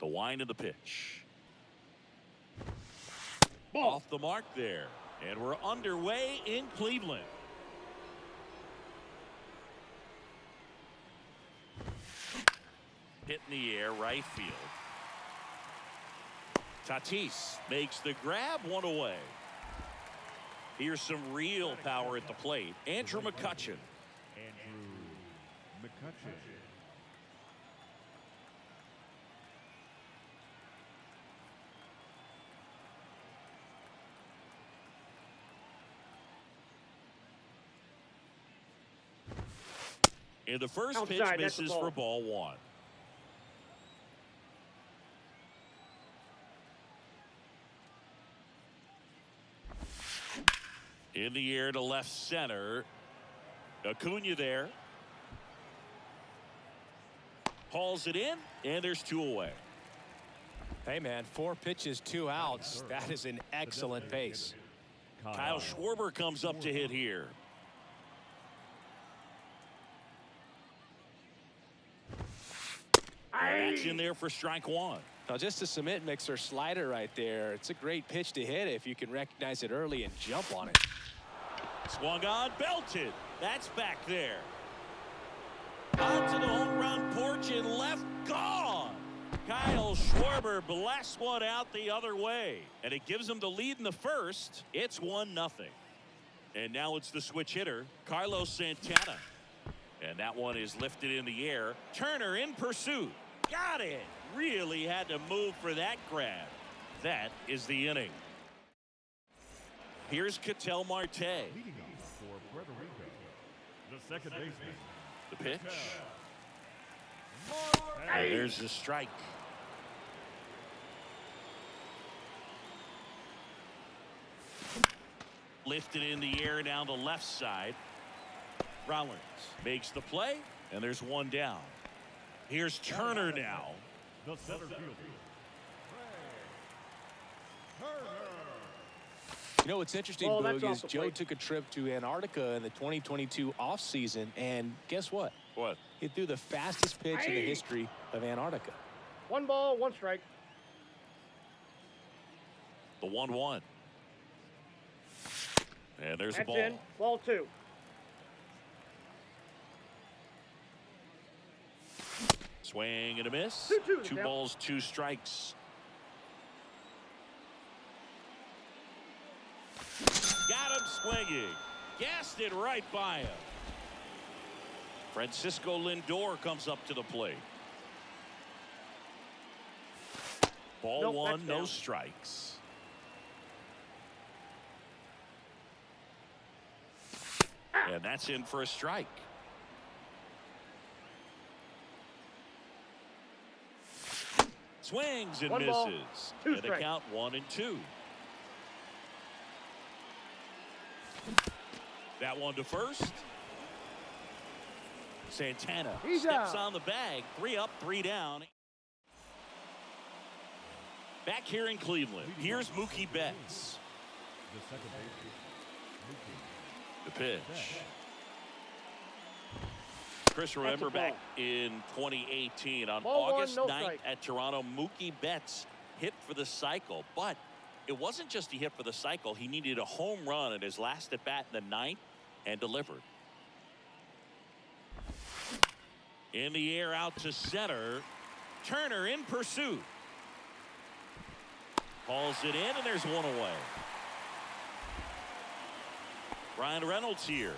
The wind of the pitch. Ball. Off the mark there. And we're underway in Cleveland. Hit in the air, right field. Tatis makes the grab, one away. Here's some real power at the plate. Andrew McCutchen. And the first pitch misses for ball one. In the air to left center. Acuna there. Hauls it in, and there's two away. Hey, man, 4 pitches, 2 outs. That is an excellent pace. Kyle Schwarber comes up to hit here. And that's in there for strike one. Now, just a cement mixer slider right there. It's a great pitch to hit if you can recognize it early and jump on it. Swung on, belted. That's back there. Onto the home run porch and left, gone. Kyle Schwarber blasts one out the other way. And it gives him the lead in the first. It's 1-0. And now it's the switch hitter, Carlos Santana. And that one is lifted in the air. Turner in pursuit. Got it. Really had to move for that grab. That is the inning. Here's Ketel Marte. Leading off for Puerto Rico, the second baseman. The pitch. And there's the strike. Lifted in the air down the left side. Rollins makes the play, and there's one down. Here's Turner now. The center fielder. You know what's interesting, Boog, is Joe took a trip to Antarctica in the 2022 offseason, and guess what? What? He threw the fastest pitch in the history of Antarctica. 1 ball, 1 strike. The 1-1. And there's That's a ball. in. Ball 2. Swing and a miss. 2-2. 2 balls, 2 strikes. Got him swinging. Gassed it right by him. Francisco Lindor comes up to the plate. Ball Nope, 1, no down. strikes. And that's in for a strike. Swings and 1 misses. ball, 2 And the strikes. count 1-2. That one to first. Santana He's steps out. on the bag. 3 up, 3 down. Back here in Cleveland, here's Mookie Betts. The second baseman. The pitch. Chris, remember a ball. back in 2018 on Ball 1, August no 9th strike. at Toronto, Mookie Betts hit for the cycle. But it wasn't just he hit for the cycle. He needed a home run at his last at bat in the 9th and delivered. In the air out to center. Turner in pursuit. Hauls it in, and there's one away. Ryan Reynolds here.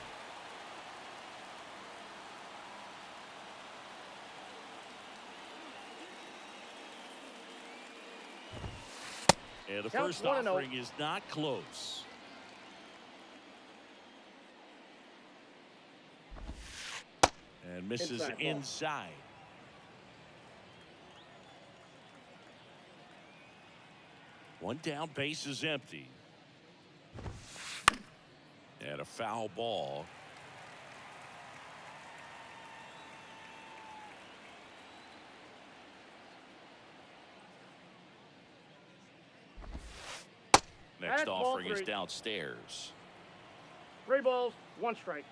And the Count first 1-0. offering is not close. And misses Inside ball. inside. One down, base is empty. And a foul ball. Next That's ball offering is 3. downstairs. 3 balls, 1 strike.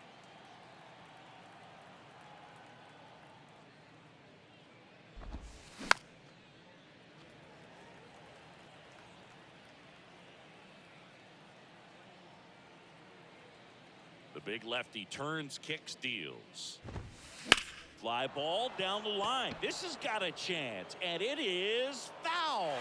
The big lefty turns, kicks, deals. Fly ball down the line. This has got a chance, and it is foul.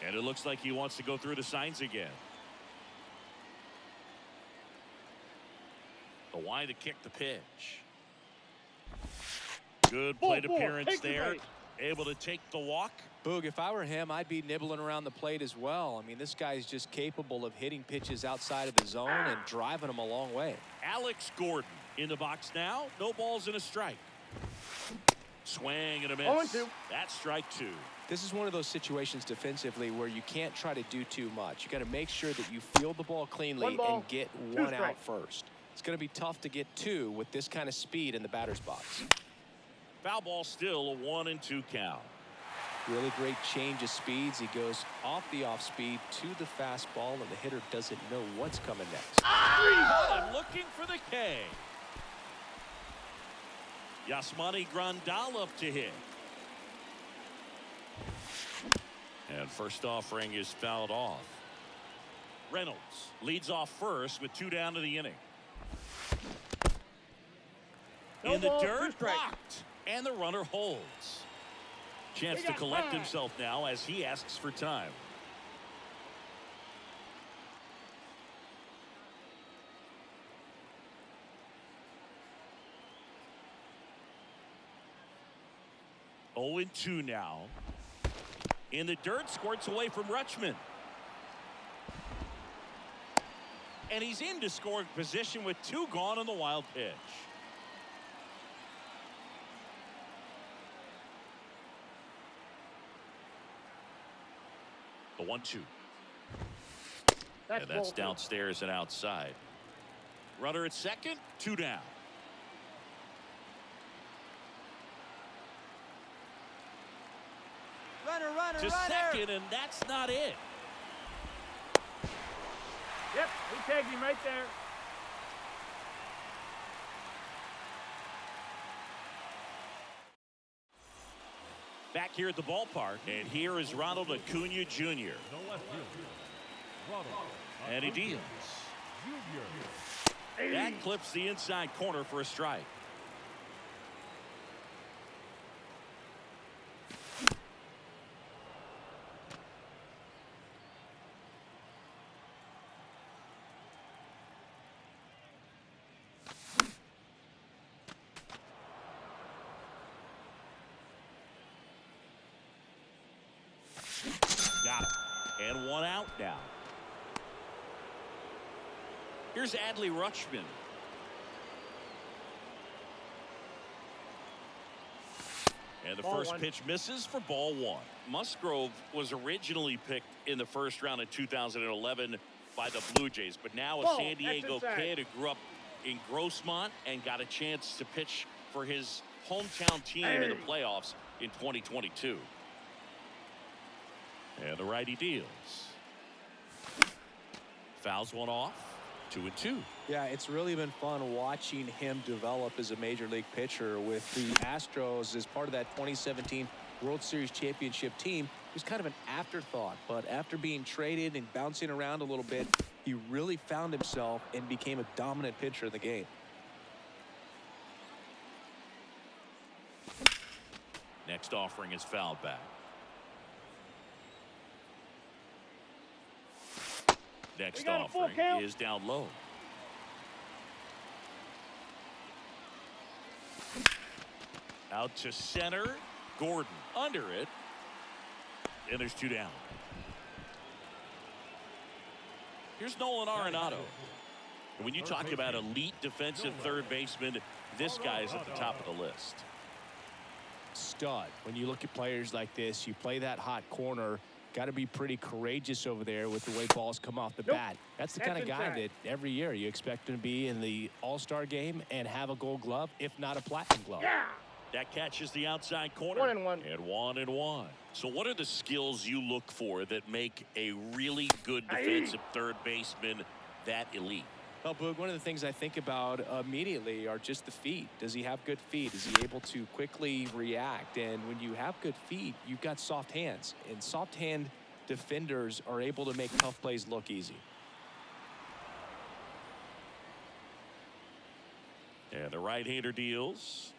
And it looks like he wants to go through the signs again. The wide to kick the pitch. Good plate appearance there. Able to take the walk. Boog, if I were him, I'd be nibbling around the plate as well. I mean, this guy's just capable of hitting pitches outside of the zone and driving them a long way. Alex Gordon in the box now. No balls and a strike. Swing and a miss. 0-2. That's strike 2. This is one of those situations defensively where you can't try to do too much. You got to make sure that you field the ball cleanly and get one out first. It's going to be tough to get 2 with this kind of speed in the batter's box. Foul ball, still a 1-2 count. Really great change of speeds. He goes off the off speed to the fastball, and the hitter doesn't know what's coming next. I'm looking for the K. Yasmani Grandal up to hit. And first offering is fouled off. Reynolds leads off first with 2 down to the inning. No in the ball, dirt, 2 strikes. blocked, and the runner holds. Chance to collect himself now as he asks for time. Oh, 0-2 now. In the dirt, squirts away from Rutschman. And he's into scoring position with 2 gone on the wild pitch. The 1-2. And that's downstairs and outside. Runner at second, 2 down. Runner, to second, and that's not it. Yep, he tagged him right there. Back here at the ballpark, and here is Ronald Acuna Jr. The left fielder, Ronald And he deals. Jr. That clips the inside corner for a strike. Got it. And 1 out now. Here's Adley Rutschman. And the first pitch misses for ball 1. Musgrove was originally picked in the first round in 2011 by the Blue Jays, but now a San Diego kid who grew up in Grossmont and got a chance to pitch for his hometown team in the playoffs in 2022. And the righty deals. Fouls one off. 2-2. Yeah, it's really been fun watching him develop as a major league pitcher with the Astros as part of that 2017 World Series championship team. He was kind of an afterthought, but after being traded and bouncing around a little bit, he really found himself and became a dominant pitcher in the game. Next offering is fouled back. Next offering is down low. Out to center. Gordon under it. And there's 2 down. Here's Nolan Arenado. And when you talk about elite defensive third baseman, this guy's at the top of the list. Stud. When you look at players like this, you play that hot corner. Got to be pretty courageous over there with the way balls come off the bat. That's the kind of guy that every year you expect him to be in the All-Star game and have a Gold Glove, if not a Platinum Glove. Yeah. That catches the outside corner. 1-1. And 1-1. So what are the skills you look for that make a really good defensive third baseman that elite? Well, Boog, one of the things I think about immediately are just the feet. Does he have good feet? Is he able to quickly react? And when you have good feet, you've got soft hands. And soft hand defenders are able to make tough plays look easy. And the right-hander deals.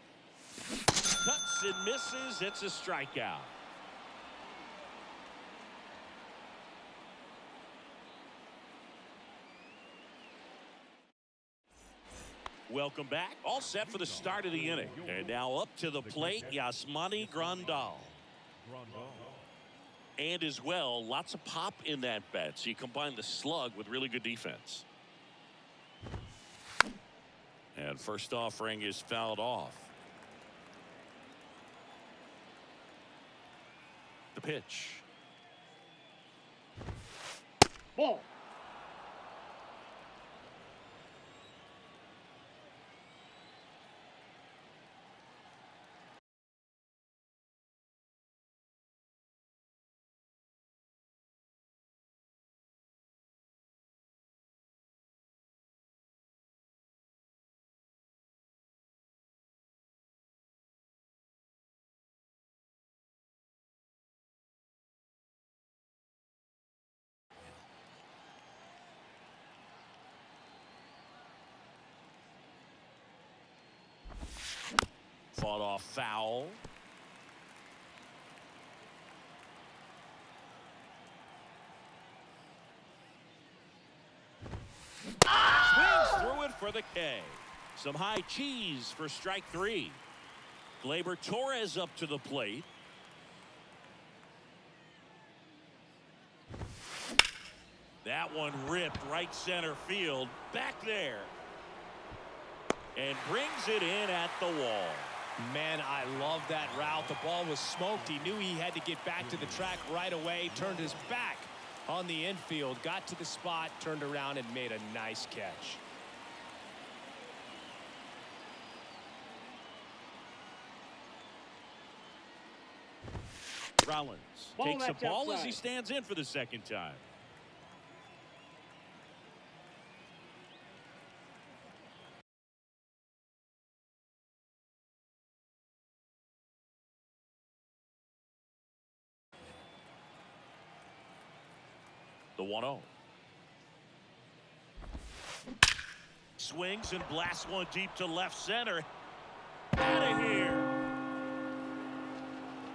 Cuts and misses. It's a strikeout. Welcome back. All set for the start of the inning. And now up to the plate, Yasmani Grandal. And as well, lots of pop in that bat. So you combine the slug with really good defense. And first offering is fouled off. The pitch. Ball. Fought off foul. Swings through it for the K. Some high cheese for strike three. Gleyber Torres up to the plate. That one ripped right center field. Back there. And brings it in at the wall. Man, I love that route. The ball was smoked. He knew he had to get back to the track right away. Turned his back on the infield. Got to the spot. Turned around and made a nice catch. Rollins takes the ball as he stands in for the second time. The 1-0. Swings and blasts one deep to left center. Out of here.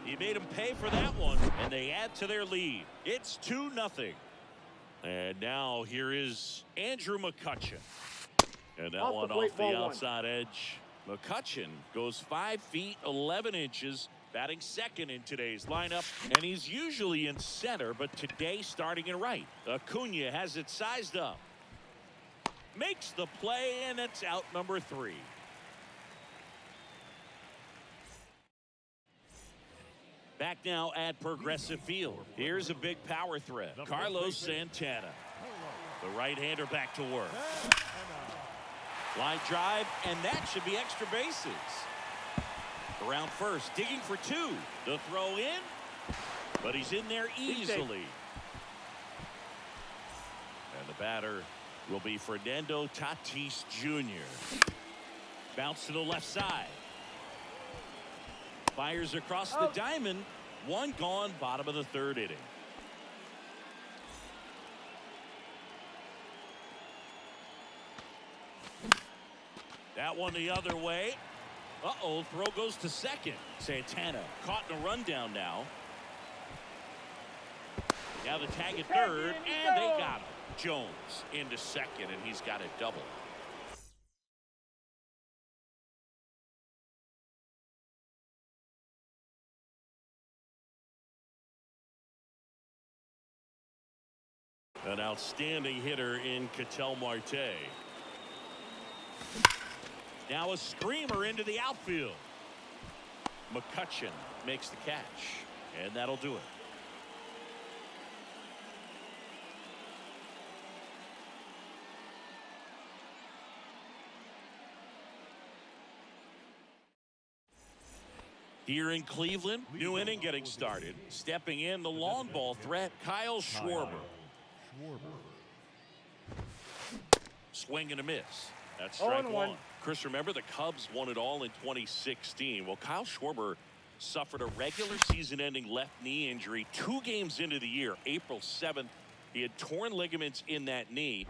He made him pay for that one, and they add to their lead. It's 2-0. And now here is Andrew McCutchen. And that one off the outside edge. McCutchen goes 5 feet 11 inches. Batting second in today's lineup, and he's usually in center, but today starting in right. Acuna has it sized up. Makes the play, and it's out number 3. Back now at Progressive Field. Here's a big power threat. Carlos Santana. The right-hander back to work. Line drive, and that should be extra bases. Around first, digging for 2. The throw in, but he's in there easily. And the batter will be Fernando Tatis Jr. Bounce to the left side. Fires across the diamond. 1 gone, bottom of the 3rd inning. That one the other way. Uh-oh, throw goes to second. Santana caught in a rundown now. Now the tag at third, and they got him. Jones into second, and he's got a double. An outstanding hitter in Ketel Marte. Now a screamer into the outfield. McCutchen makes the catch, and that'll do it. Here in Cleveland, new inning getting started. Stepping in the long ball threat, Kyle Schwarber. Swing and a miss. That's strike 0-1. one. Chris, remember the Cubs won it all in 2016. Well, Kyle Schwarber suffered a regular season-ending left knee injury 2 games into the year. April 7th, he had torn ligaments in that knee.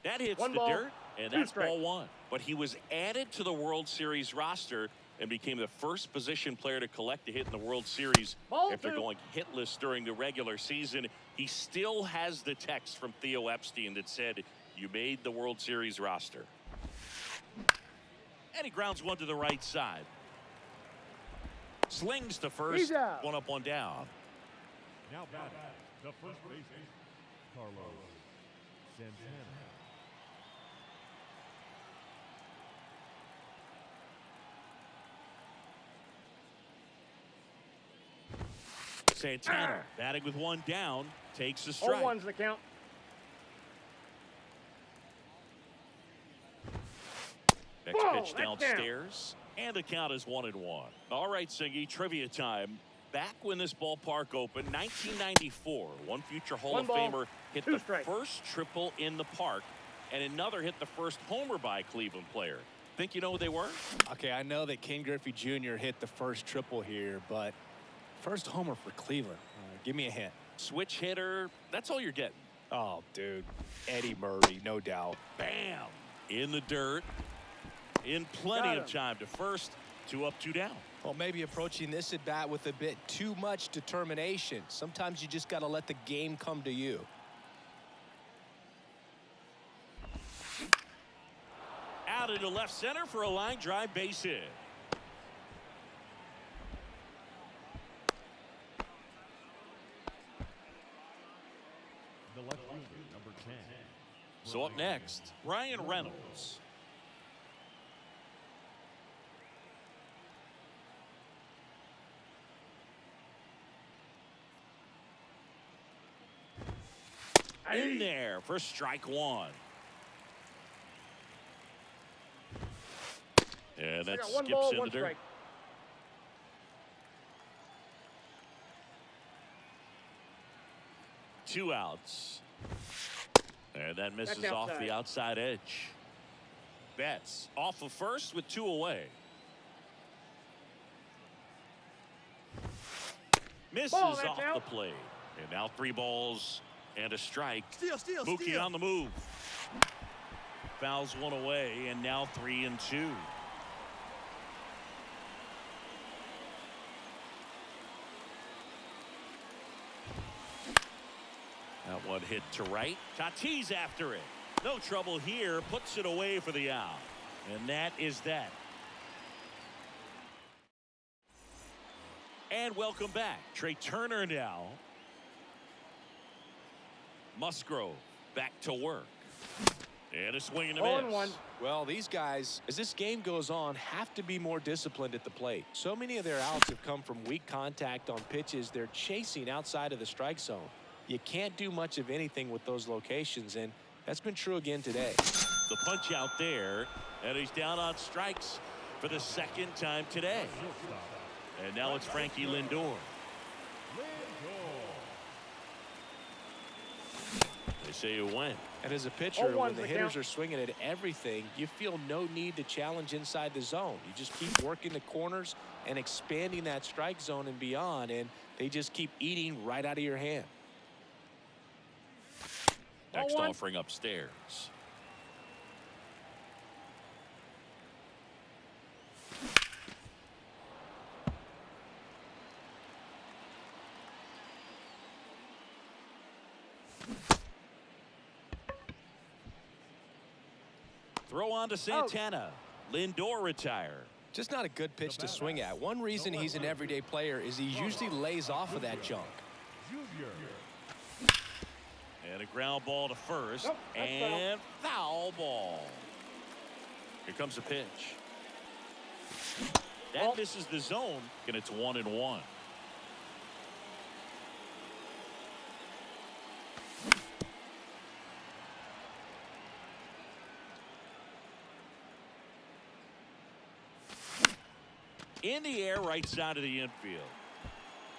That hits One the ball, dirt, and 2 that's strikes. ball 1. But he was added to the World Series roster and became the first position player to collect a hit in the World Series Ball after 2. going hitless during the regular season. He still has the text from Theo Epstein that said, "You made the World Series roster." And he grounds one to the right side. Slings to first. He's out. 1 up, 1 down. Now batting, the first baseman, Carlos Santana. Santana batting with 1 down, takes a strike. 0-1's the count. Next Whoa, pitch that's downstairs, and the count is 1-1. All right, Singy, trivia time. Back when this ballpark opened, 1994, one future Hall One of ball, Famer hit 2 the strikes. first triple in the park, and another hit the first homer by a Cleveland player. Think you know who they were? Okay, I know that Ken Griffey Jr. hit the first triple here, but first homer for Cleveland. Give me a hint. Switch hitter. That's all you're getting. Oh, dude. Eddie Murray, no doubt. Bam! In the dirt. In plenty Got of him. time to first. 2 up, 2 down. Well, maybe approaching this at bat with a bit too much determination. Sometimes you just got to let the game come to you. Out into left center for a line drive base hit. The left fielder, number 10. So up next, Brian Reynolds. In there for strike 1. And I that got 1 skips ball, in 1 the dirt. strike. Two outs. And that misses That's off the outside. outside edge. Betts off of first with 2 away. Misses Ball, that's off out. the plate. And now 3 balls and a strike. Steal. Mookie on the move. Fouls 1 away, and now 3-2. That one hit to right. Tatis after it. No trouble here. Puts it away for the out. And that is that. And welcome back. Trey Turner now. Musgrove back to work. And a swing and a miss. 0-1. Well, these guys, as this game goes on, have to be more disciplined at the plate. So many of their outs have come from weak contact on pitches they're chasing outside of the strike zone. You can't do much of anything with those locations, and that's been true again today. The punch out there, and he's down on strikes for the 2nd time today. Shortstop, And now it's Frankie Lindor. Lindor. They say you win. And as a pitcher, 0-1's when the the hitters count. are swinging at everything, you feel no need to challenge inside the zone. You just keep working the corners and expanding that strike zone and beyond, and they just keep eating right out of your hand. Next 0-1. offering upstairs. Throw on to Santana. Lindor retire. Just not a good pitch to swing at. One reason he's an everyday player is he usually lays off of that junk. Junior. And a ground ball to first. Nope, that's And foul ball. Here comes the pitch. That Ball. misses the zone, and it's 1-1. In the air, right side of the infield.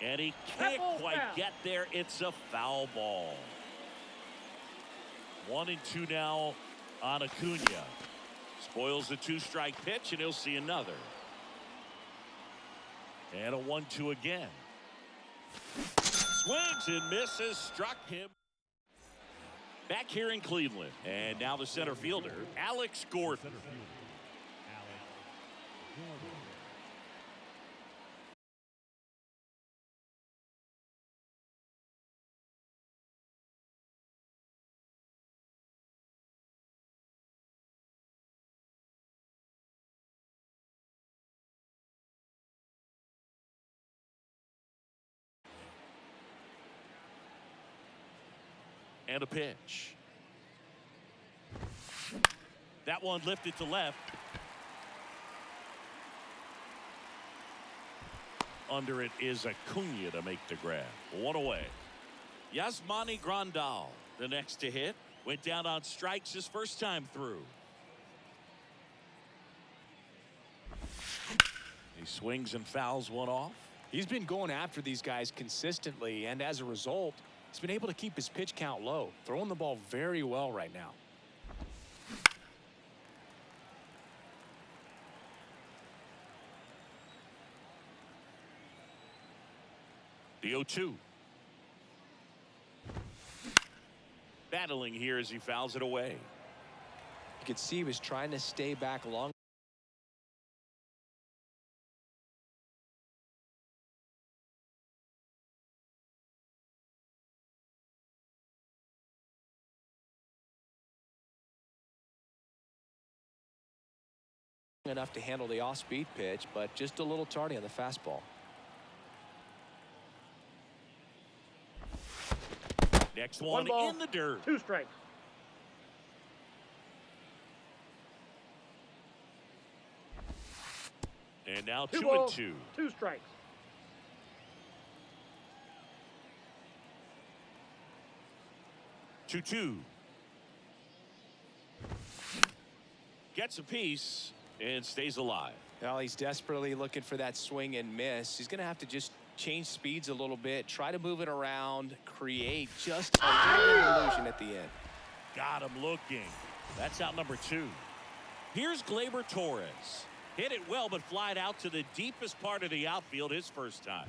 And he can't That ball's quite foul. get there. It's a foul ball. 1-2 now on Acuna. Spoils the 2-strike pitch, and he'll see another. And a 1-2 again. Swings and misses. Struck him. Back here in Cleveland. And now the center fielder, Alex Gordon. Center fielder, Alex Gordon. And a pitch. That one lifted to left. Under it is Acuna to make the grab. One away. Yasmani Grandal, the next to hit. Went down on strikes his first time through. He swings and fouls one off. He's been going after these guys consistently, and as a result, he's been able to keep his pitch count low, throwing the ball very well right now. The 0-2. Battling here as he fouls it away. You could see he was trying to stay back long. Enough to handle the off-speed pitch, but just a little tardy on the fastball. Next one ball, in the dirt. 2 strikes. And now 2 2 balls, and 2. 2 strikes. Two, 2. Gets a piece and stays alive. Well, he's desperately looking for that swing and miss. He's going to have to just change speeds a little bit, try to move it around, create just a little bit of illusion at the end. Got him looking. That's out number 2. Here's Gleyber Torres. Hit it well, but flied out to the deepest part of the outfield his first time.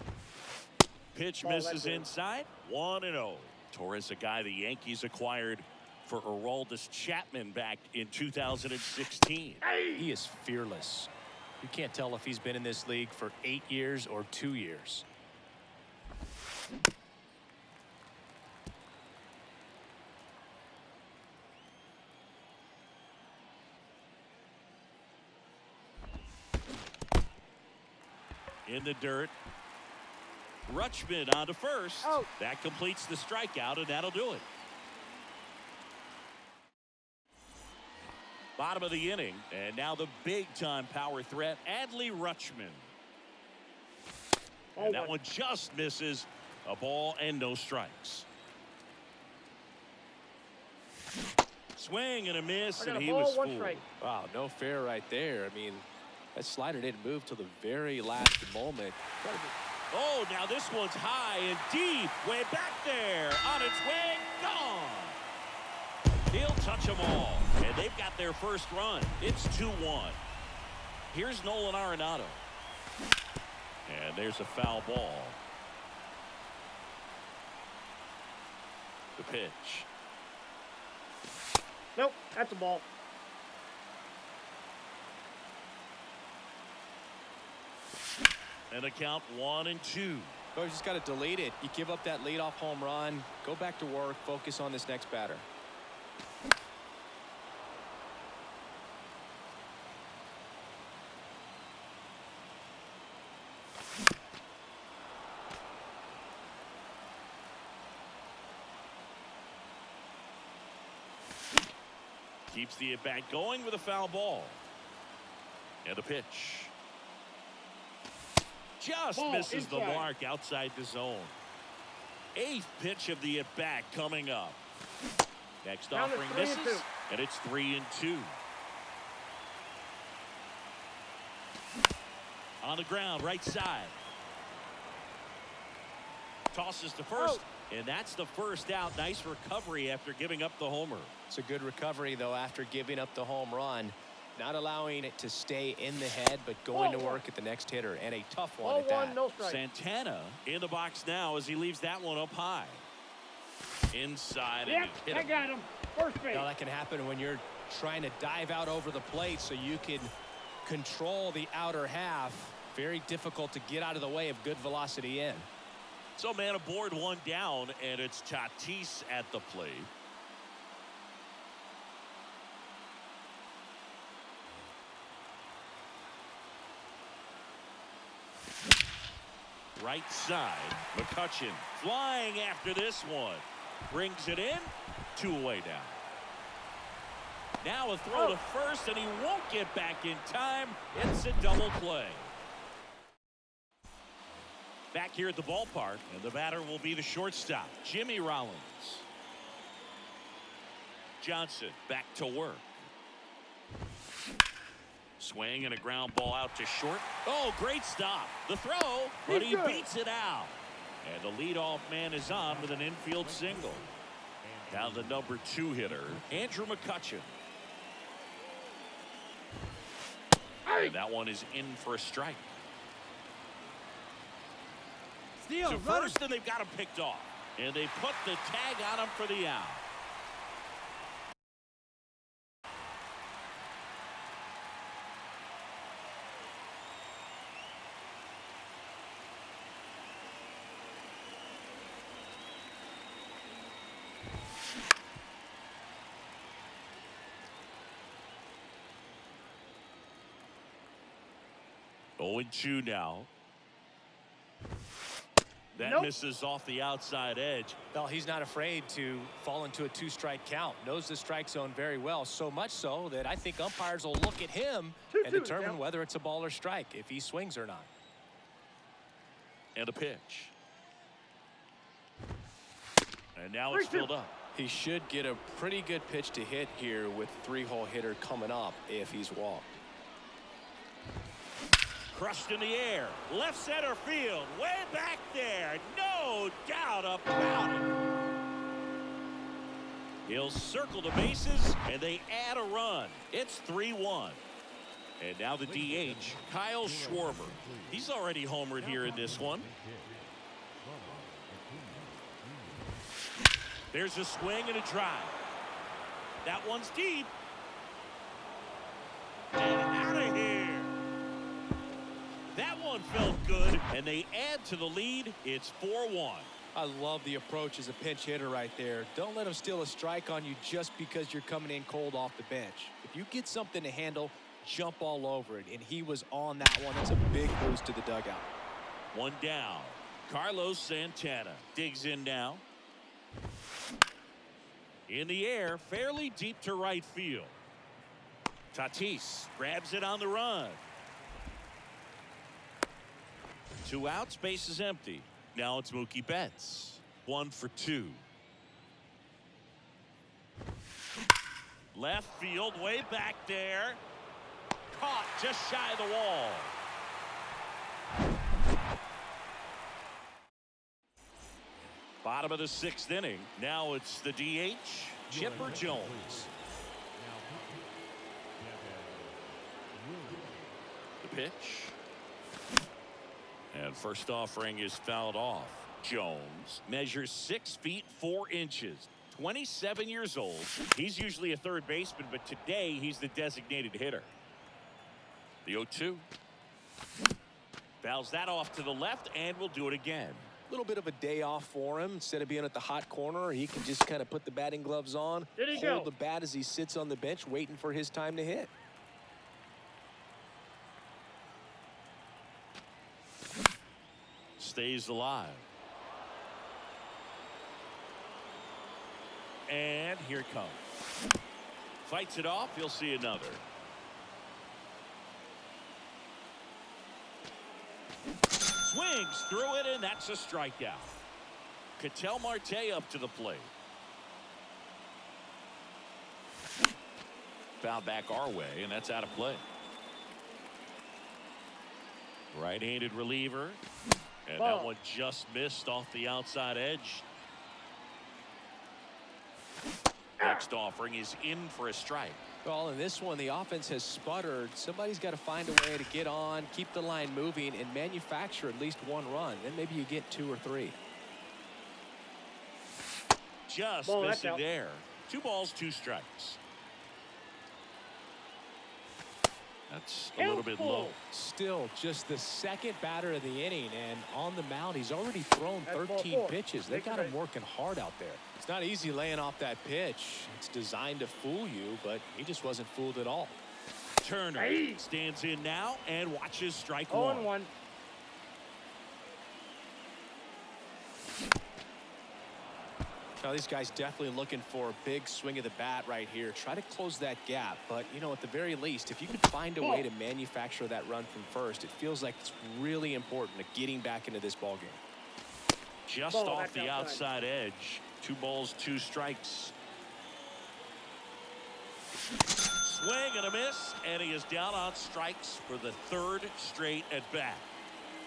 Pitch misses inside. 1-0. Torres, a guy the Yankees acquired for Aroldis Chapman back in 2016. He is fearless. You can't tell if he's been in this league for 8 years or 2 years. In the dirt. Rutschman on to first. Out. That completes the strikeout, and that'll do it. Bottom of the inning, and now the big-time power threat, Adley Rutschman. And that one just misses. A ball and no strikes. Swing and a miss, and he was fooled. Wow, no fair right there. I mean, that slider didn't move till the very last moment. Oh, now this one's high and deep. Way back there. On its way. Gone. He'll touch them all. And they've got their first run. It's 2-1. Here's Nolan Arenado. And there's a foul ball. The pitch. Nope, that's a ball. And a count 1-2. Oh, you just got to delete it. You give up that leadoff home run. Go back to work. Focus on this next batter. Keeps the at-bat going with a foul ball. And a pitch. Just misses the mark outside the zone. 8th pitch of the at-bat coming up. Next offering misses, and it's 3-2. On the ground, right side. Tosses to first, And that's the first out. Nice recovery after giving up the homer. It's a good recovery, though, after giving up the home run. Not allowing it to stay in the head, but going to work at the next hitter. And a tough one at that. No strike. Santana in the box now as he leaves that one up high. Inside. Yep, and hit I him. got him. First base. Now, that can happen when you're trying to dive out over the plate so you can control the outer half. Very difficult to get out of the way of good velocity in. So man aboard, one down, and it's Tatis at the plate. Right side, McCutchen flying after this one. Brings it in, 2 away down. Now a throw to first, and he won't get back in time. It's a double play. Back here at the ballpark, and the batter will be the shortstop, Jimmy Rollins. Johnson back to work. Swing and a ground ball out to short. Oh, great stop. The throw, but he beats it out. And the leadoff man is on with an infield single. Now the number 2 hitter, Andrew McCutchen. And that one is in for a strike. To first, and they've got him picked off. And they put the tag on him for the out. Oh, 0-2 now. That misses off the outside edge. Well, he's not afraid to fall into a 2-strike count. Knows the strike zone very well. So much so that I think umpires will look at him and determine whether it's a ball or strike, if he swings or not. And a pitch. And now it's filled up. He should get a pretty good pitch to hit here with 3-hole hitter coming up if he's walked. Crushed in the air. Left center field. Way back there. No doubt about it. He'll circle the bases, and they add a run. It's 3-1. And now the DH, Kyle Schwarber. He's already homered here in this one. There's a swing and a drive. That one's deep. And out of here. That one felt good, and they add to the lead. It's 4-1. I love the approach as a pinch hitter right there. Don't let him steal a strike on you just because you're coming in cold off the bench. If you get something to handle, jump all over it, and he was on that one. It's a big boost to the dugout. One down. Carlos Santana digs in now. In the air, fairly deep to right field. Tatis grabs it on the run. 2 outs, base is empty. Now it's Mookie Betts. 1 for 2. Left field, way back there. Caught just shy of the wall. Bottom of the 6th inning. Now it's the DH, Chipper Jones. The pitch. And first offering is fouled off. Jones measures 6 feet 4 inches. 27 years old. He's usually a third baseman, but today he's the designated hitter. The 0-2. Fouls that off to the left, and will do it again. A little bit of a day off for him. Instead of being at the hot corner, he can just kind of put the batting gloves on, hold the bat as he sits on the bench waiting for his time to hit. Stays alive. And here it comes. Fights it off. You'll see another. Swings through it, and that's a strikeout. Ketel Marte up to the plate. Foul back our way, and that's out of play. Right-handed reliever. And that one just missed off the outside edge. Next offering is in for a strike. Well, in this one, the offense has sputtered. Somebody's got to find a way to get on, keep the line moving, and manufacture at least one run. Then maybe you get 2 or 3. Just Ball, that's missing out. there. 2 balls, 2 strikes. That's a little bit low. Still just the second batter of the inning, and on the mound, he's already thrown That's ball 13 4. pitches. They've got him working hard out there. It's not easy laying off that pitch. It's designed to fool you, but he just wasn't fooled at all. Turner Hey. stands in now and watches strike 0-1. one. Now, these guys definitely looking for a big swing of the bat right here. Try to close that gap. But, you know, at the very least, if you could find a way to manufacture that run from first, it feels like it's really important to getting back into this ballgame. Just Ball, off that's the outside. outside edge. 2 balls, 2 strikes. Swing and a miss, and he is down on strikes for the 3rd straight at bat.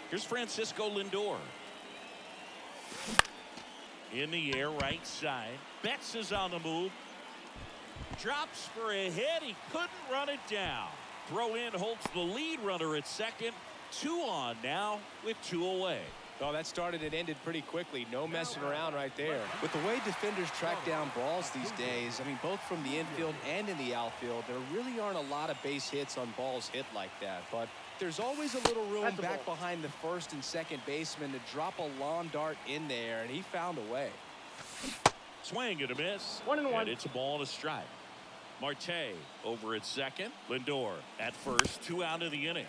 Here's Francisco Lindor. In the air, right side. Betts is on the move. Drops for a hit. He couldn't run it down. Throw in holds the lead runner at second. 2 on now with 2 away. Oh, that started and ended pretty quickly. No messing around right there. With the way defenders track down balls these days, I mean, both from the infield and in the outfield, there really aren't a lot of base hits on balls hit like that. But there's always a little room That's a back ball. behind the first and second baseman to drop a lawn dart in there, and he found a way. Swing and a miss. 1-1. And it's a ball and a strike. Marte over at second. Lindor at first. 2 out of the inning.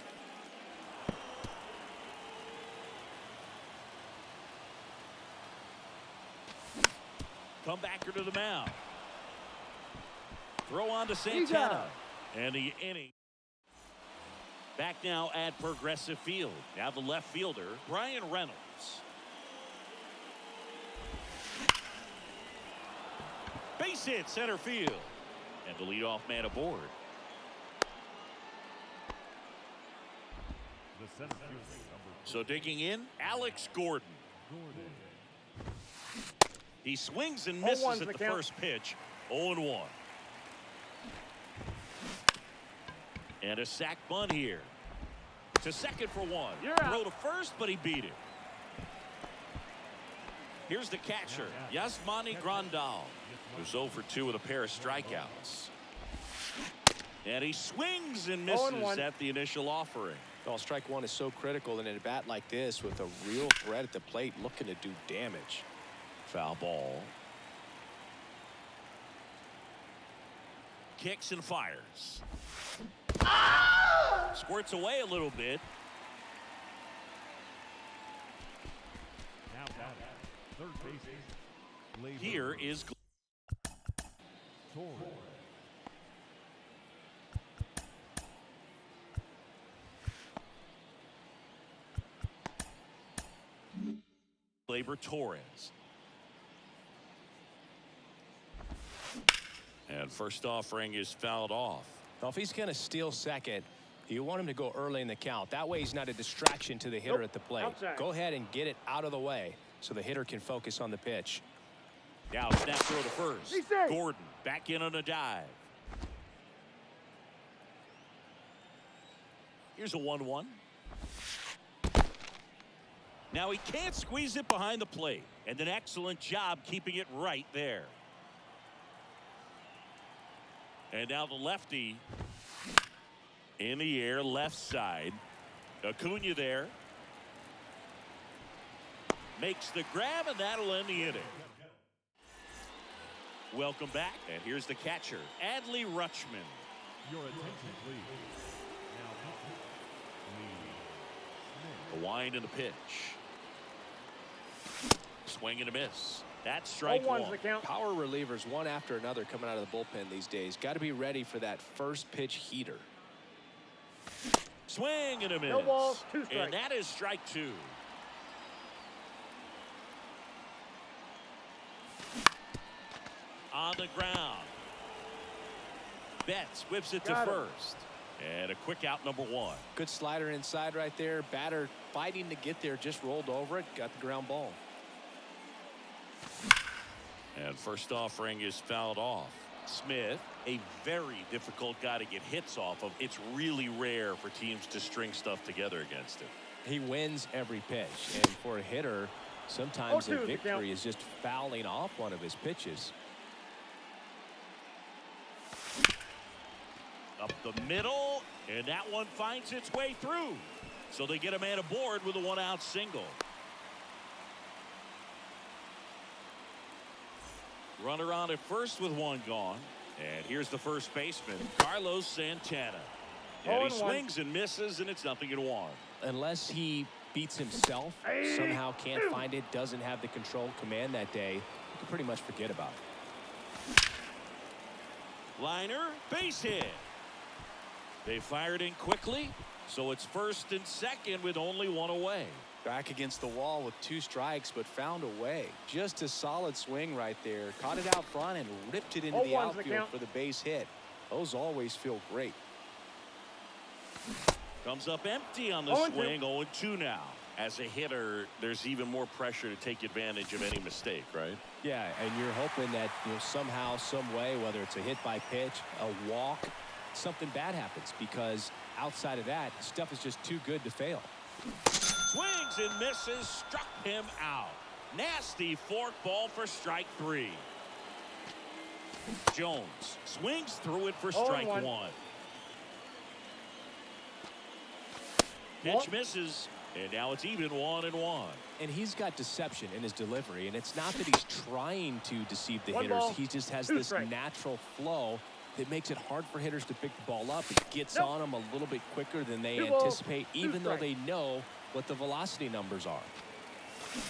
Comebacker to the mound. Throw on to Santana. And the inning. Back now at Progressive Field. Now the left fielder, Brian Reynolds. Base hit center field. And the leadoff man aboard. The center fielder, number So digging in, Alex Gordon. Gordon. He swings and 0-1's misses the at the count. first pitch. 0-1. And a sac bunt here. To second for 1. You're out. Throw to first, but he beat it. Here's the catcher, Yasmani Grandal, who's 0 for 2 with a pair of strikeouts. And he swings and misses 0-1. at the initial offering. Well, strike one is so critical in a bat like this with a real threat at the plate looking to do damage. Foul ball. Kicks and fires. Squirts away a little bit. Now batting, third baseman, Gleyber Here is Torres. Gleyber Torres. And first offering is fouled off. Well, if he's going to steal second, you want him to go early in the count. That way he's not a distraction to the hitter Nope. at the plate. Outside. Go ahead and get it out of the way so the hitter can focus on the pitch. Now snap throw to first. He's safe. Gordon back in on a dive. Here's a 1-1. Now he can't squeeze it behind the plate. And an excellent job keeping it right there. And now the lefty in the air, left side. Acuna there. Makes the grab, and that'll end the inning. Welcome back, and here's the catcher, Adley Rutschman. Your attention, please. Now pitching, Lee Smith. The wind and the pitch. Swing and a miss. That's strike 0-1's one. the count. Power relievers one after another coming out of the bullpen these days. Got to be ready for that first pitch heater. Swing and a miss. No balls, 2 strikes. And that is strike 2. On the ground. Betts whips it to Got it. first. And a quick out, number 1. Good slider inside right there. Batter fighting to get there, just rolled over it, got the ground ball. And first offering is fouled off. Smith, a very difficult guy to get hits off of. It's really rare for teams to string stuff together against him. He wins every pitch, and for a hitter, sometimes a victory is just fouling off one of his pitches. Up the middle, and that one finds its way through. So they get a man aboard with a one-out single. Runner on at first with one gone. And here's the first baseman, Carlos Santana. And he swings and misses, and it's 0-1. Unless he beats himself, somehow can't find it, doesn't have the control command that day, you can pretty much forget about it. Liner, base hit. They fired in quickly, so it's first and second with only one away. Back against the wall with 2 strikes, but found a way. Just a solid swing right there. Caught it out front and ripped it into the outfield for the base hit. Those always feel great. Comes up empty on the swing. 0-2 now. As a hitter, there's even more pressure to take advantage of any mistake, right? Yeah, and you're hoping that somehow, some way, whether it's a hit by pitch, a walk, something bad happens, because outside of that, stuff is just too good to fail. Swings and misses, struck him out. Nasty fork ball for strike 3. Jones swings through it for strike 1. Pitch misses, and now it's even 1-1. And he's got deception in his delivery, and it's not that he's trying to deceive the hitters. He just has this natural flow that makes it hard for hitters to pick the ball up. It gets on them a little bit quicker than they anticipate, even though they know what the velocity numbers are.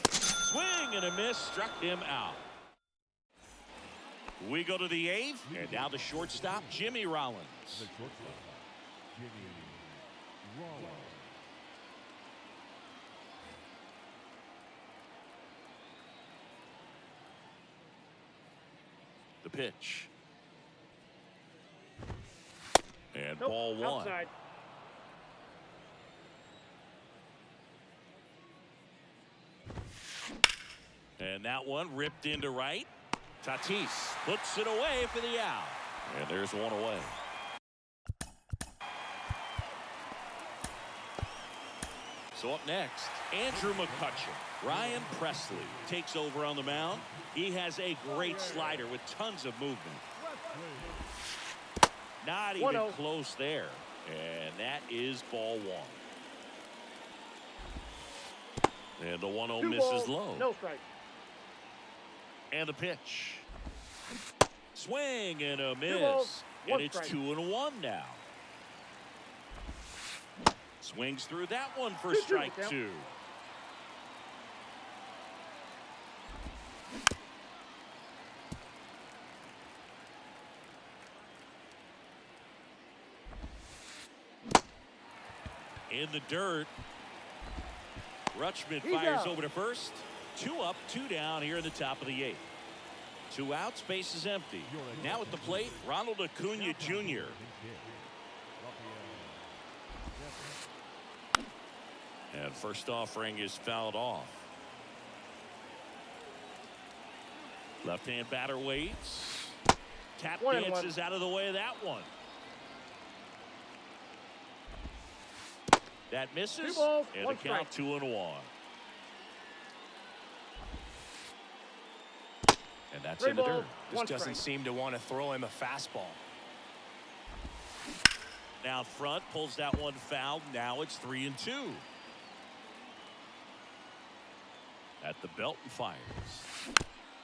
Swing and a miss, struck him out. We go to the 8th, and now the shortstop, Jimmy Rollins. The shortstop, Jimmy Rollins. The pitch. And ball 1. Outside. And that one ripped into right. Tatis puts it away for the out. And there's one away. So up next, Andrew McCutchen. Ryan Presley takes over on the mound. He has a great slider with tons of movement. Not even close there. And that is ball 1. And the 1-0 misses low. No strike. And the pitch. Swing and a miss. And it's 2-1 now. Swings through that one for strike 2. In the dirt. Rutschman fires over to first. 2 up, 2 down here in the top of the 8th. 2 outs, base is empty. Now at the plate, Ronald Acuna Jr. And first offering is fouled off. Left-hand batter waits. Tap dances out of the way of that one. That misses. And the count 2-1. And that's in the dirt. Just doesn't seem to want to throw him a fastball. Now front, pulls that one foul. Now it's 3-2. At the belt and fires.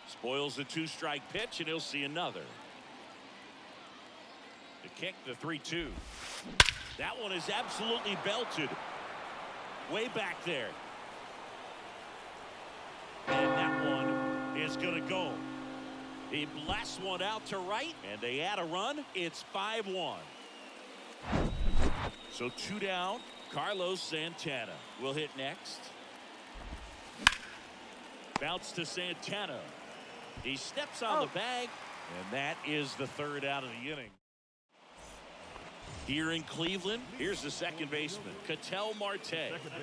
Spoils the 2-strike pitch, and he'll see another. The kick, the 3-2. That one is absolutely belted. Way back there. And that one is going to go. He blasts one out to right, and they add a run. It's 5-1. So 2 down. Carlos Santana will hit next. Bounce to Santana. He steps on the bag, and that is the 3rd out of the inning. Here in Cleveland, here's the second baseman, Ketel Marte. Second baseman, Ketel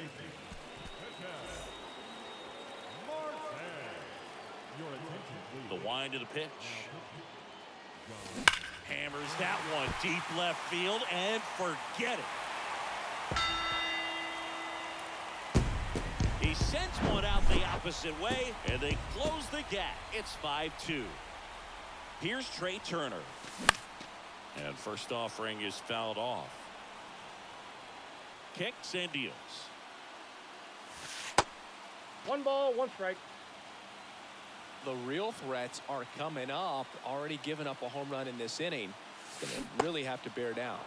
Marte. Your attention, please. The wind to the pitch. Hammers that one deep left field and forget it. He sends one out the opposite way, and they close the gap. It's 5-2. Here's Trey Turner. And first offering is fouled off. Kicks and deals. 1 ball, 1 strike. The real threats are coming up. Already given up a home run in this inning. Going to really have to bear down.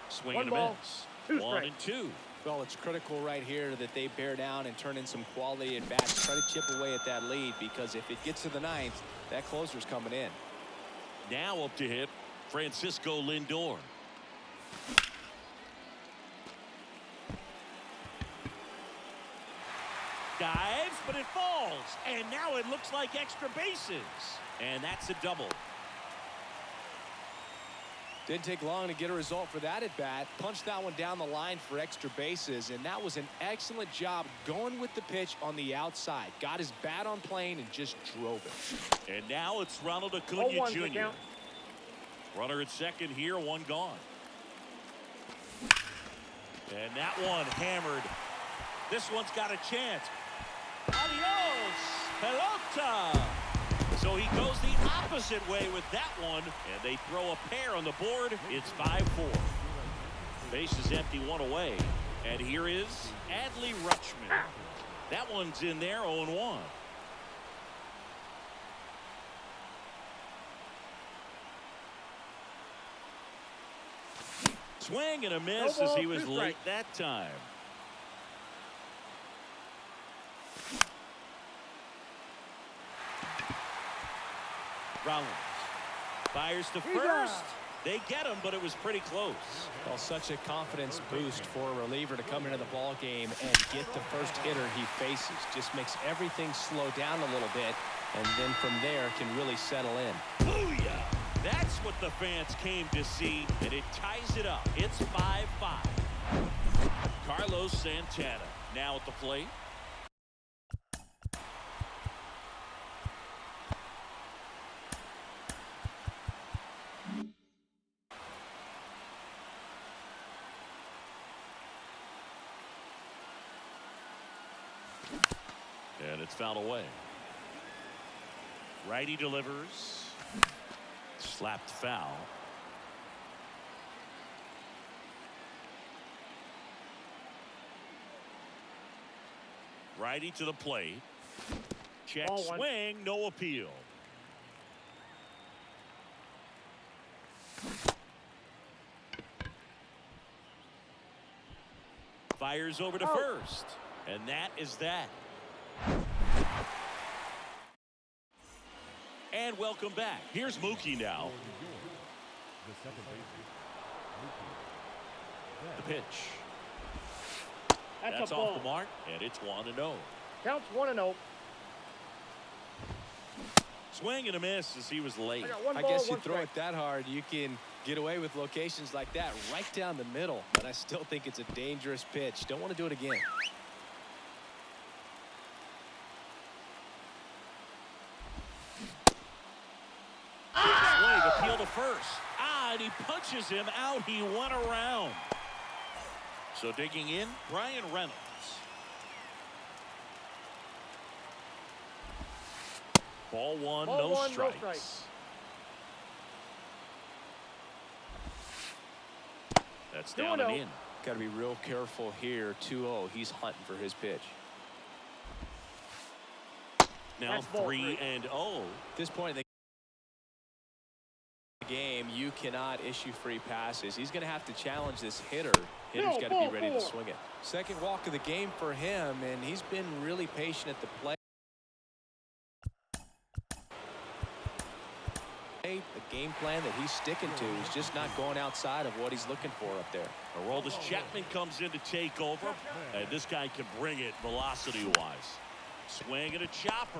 Swing 1 and a ball, miss. 2 1 strikes. and 2. Well, it's critical right here that they bear down and turn in some quality at bats. Try to chip away at that lead, because if it gets to the 9th, that closer's coming in. Now up to hit Francisco Lindor. Dives, but it falls. And now it looks like extra bases. And that's a double. Didn't take long to get a result for that at bat. Punched that one down the line for extra bases, and that was an excellent job going with the pitch on the outside. Got his bat on plane and just drove it. And now it's Ronald Acuna 0-1 Jr. count. Runner at second here, 1 gone. And that one hammered. This one's got a chance. Adios, pelota. So he goes the opposite way with that one, and they throw a pair on the board. It's 5-4. Base is empty, 1 away. And here is Adley Rutschman. That one's in there, 0-1. Swing and a miss No as ball, he was 2 late strikes. that time. Rollins fires to first. They get him, but it was pretty close. Well, such a confidence boost for a reliever to come into the ball game and get the first hitter he faces. Just makes everything slow down a little bit, and then from there can really settle in. Booyah! That's what the fans came to see, and it ties it up. It's 5-5. Carlos Santana now at the plate. And it's fouled away. Righty delivers. Slapped foul. Righty to the plate. Check Ball 1. swing, no appeal. Fires over to first. And that is that. And welcome back. Here's Mookie now. The second baseman, The pitch. That's That's a off ball. the mark, and it's 1-0. Counts 1-0. Swing and a miss as he was late. I got 1 I ball, guess you 1 throw strike. it that hard, you can get away with locations like that right down the middle. But I still think it's a dangerous pitch. Don't want to do it again. Swing, appeal to first. And he punches him out. He went around. So digging in, Brian Reynolds. Ball 1, Ball no 1, no strikes. strikes. That's down and 2-0. in. Got to be real careful here. 2-0. He's hunting for his pitch. Now That's ball 3-0. At this point in the game, you cannot issue free passes. He's going to have to challenge this hitter. Hitter's No, got to ball be ready to 4. swing it. Second walk of the game for him, and he's been really patient at the plate. The game plan that he's sticking to is just not going outside of what he's looking for up there. Aroldis Chapman comes in to take over, and this guy can bring it velocity-wise. Swing and a chopper.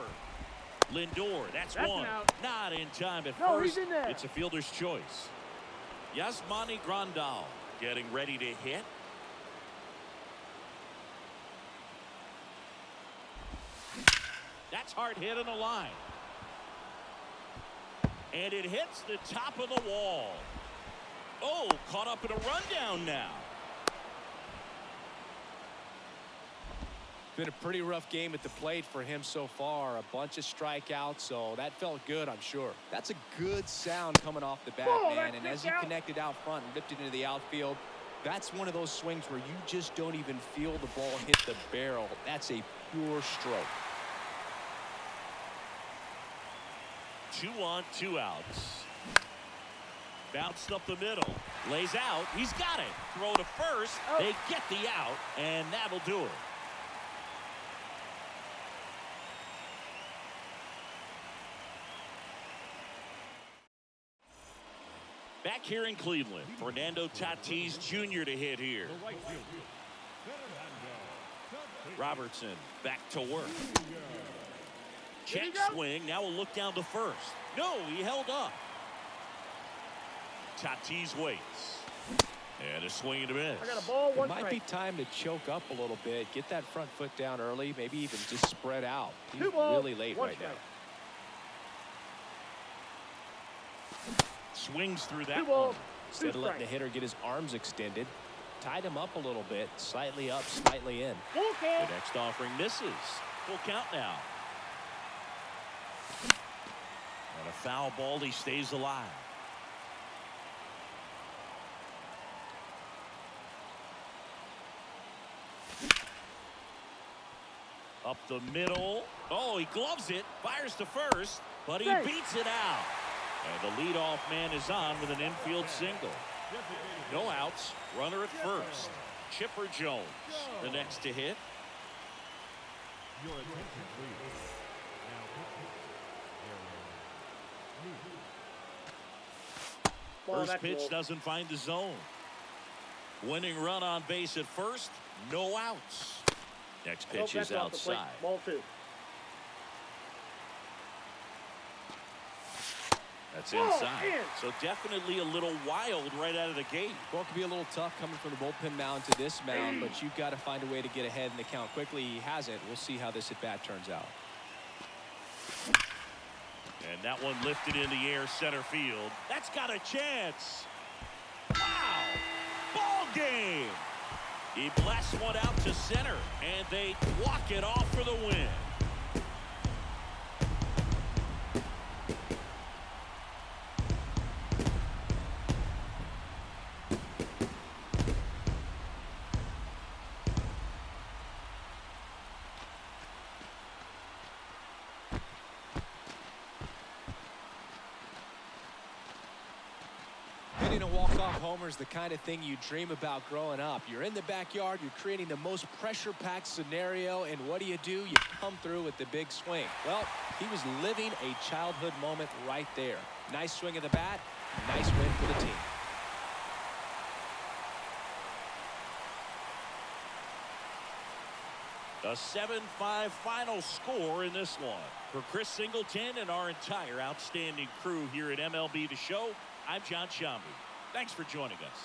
Lindor, that's That's one. an out. Not in time at No, first. he's in there. It's a fielder's choice. Yasmani Grandal getting ready to hit. That's hard hit on the line. And it hits the top of the wall. Oh, caught up in a rundown now. Been a pretty rough game at the plate for him so far. A bunch of strikeouts, so that felt good, I'm sure. That's a good sound coming off the bat, Oh, man. that's And as he kicked out. connected out front and ripped it into the outfield, that's one of those swings where you just don't even feel the ball hit the barrel. That's a pure stroke. 2 on, 2 outs. Bounced up the middle. Lays out. He's got it. Throw to first. Oh. They get the out, and that'll do it. Back here in Cleveland, Fernando Tatis Jr. to hit here. The right fielder, Fernando Tatis. Robertson back to work. Here you Check go. swing. Now we'll look down to first. No, he held up. Tatis waits. And a swing and a miss. I got a ball, It one might be strike. time to choke up a little bit, get that front foot down early, maybe even just spread out. He's 2 balls, really late 1 right strike. now. Swings through 2 that balls, one. 2 Instead of letting the strikes. hitter get his arms extended, tied him up a little bit, slightly up, slightly in. Full The count. next offering misses. Full count now. And a foul ball. He stays alive. Up the middle. Oh, he gloves it. Fires to first, but he Safe. beats it out. And the leadoff man is on with an infield single. No outs. Runner at first. Chipper Jones, the next to hit. Your attention, please. Now, Ball, First that's pitch low. doesn't find the zone. Winning run on base at first. No outs. Next Nope, pitch is that's off the plate. outside. Ball 2. That's Oh, inside. in. So definitely a little wild right out of the gate. Well, it could be a little tough coming from the bullpen mound to this mound, but you've got to find a way to get ahead in the count quickly. He hasn't. We'll see how this at-bat turns out. And that one lifted in the air center field. That's got a chance. Wow. Ball game. He blasts one out to center, and they walk it off for the win. Hitting a walk-off homer is the kind of thing you dream about growing up. You're in the backyard, you're creating the most pressure-packed scenario, and what do? You come through with the big swing. Well, he was living a childhood moment right there. Nice swing of the bat, nice win for the team. A 7-5 final score in this one. For Chris Singleton and our entire outstanding crew here at MLB The Show, I'm John Shambi. Thanks for joining us.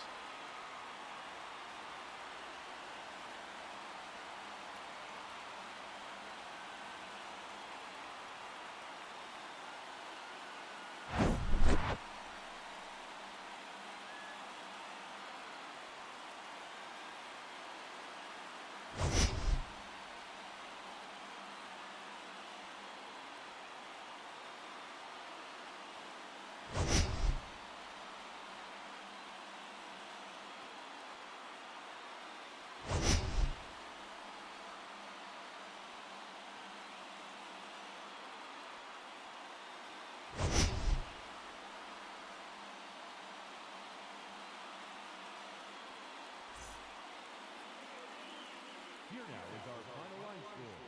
here now is our final line score.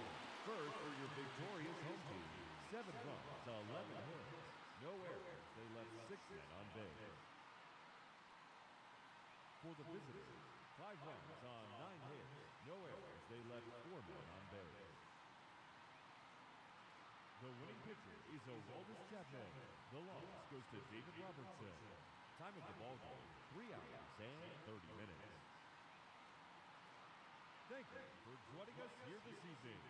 First for your victorious home team, 7 runs, 11 hits, no errors. They left 6 men on base. For the visitors, 5 runs on 9 hits, no errors. They left 4 men on base. The winning pitcher is Aroldis Chapman. The loss goes to David Robertson. Time of the ball game, 3 hours and 30 minutes. Thank you for joining us here this evening.